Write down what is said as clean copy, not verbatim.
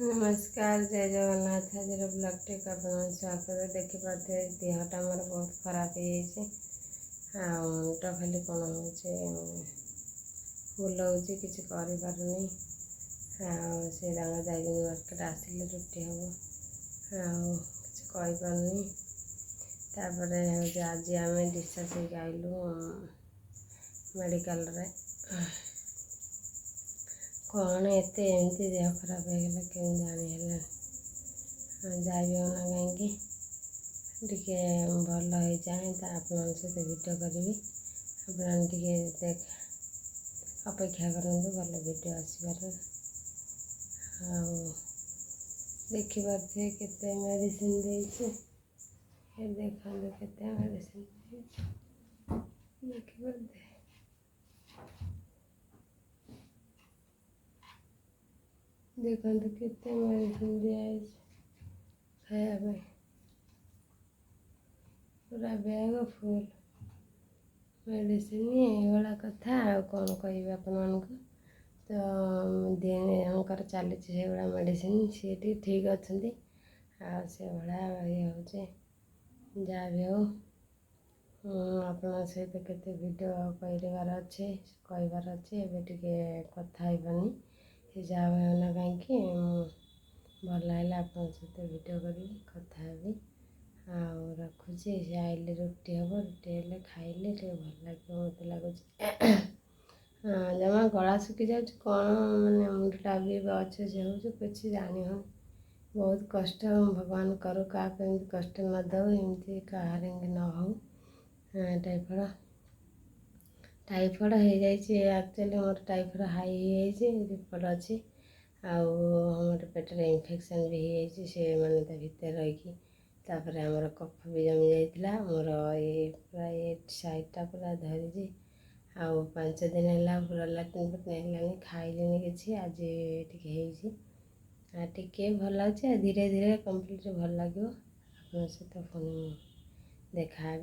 नमस्कार जय जगन्नाथ आज ब्लॉग टे स्वागत देखिपे देहटा मोर बहुत खराब हो मुंड खाली कौन हो बुलाऊँ किसी कर मार्केट आसिले रुटी हम किसी तापर आज आम डिस्चार्ज हो आइलु मेडिकल रे कौन एते एमती देह खराब हो गला कि जानी जाए ना कहीं भल हो जाए तो आप सहित भिडियो करी आप देख अपेक्षा करूँ भल भिडियो आसबार देखी पारे केते मेडिसिन देखा केते मेडिसिन देखी पारे देखो केते मेडिसिन दिखाई खाया पूरा बैग फुल मेडिसिन ये कथा कौन कह आप तो दिन चली से मेडिसिन सी ठीक अच्छा से भाया ये हूँ जहाँ भी हो आप सहित केते वीडियो करार अच्छे कहबार अच्छे एवं कथा से जहाँ भी ना कहीं भल लगे आप सहित वीडियो करी कथा हेबी रखुची से आइले रुटी हम रुटी हेल्ले खाइले भल लगे मत लगुच जमा गला सुखी जाऊँ कौन मानने मुंडा भी अच्छे से हो किसी जानी हो बहुत कष्ट भगवान करो क्या कष्ट न दो एमती कहार न हो टाइफॉइड हो जाए एक्चुअली मोर टाइफॉइड हाई हो रिपोर्ट अच्छी आमर पेटर इन्फेक्शन भी हो मानते भितर रही तापर आमर कफ भी जमी जाइला मोर ये पूरा ये साइडटा पूरा धरी आ 5 दिन है पूरा लाट्रिन फाट्रिन है खाइले कि आज टे भल लगे धीरे धीरे कम्प्लीट भल लगे आप सहित पुणी देखा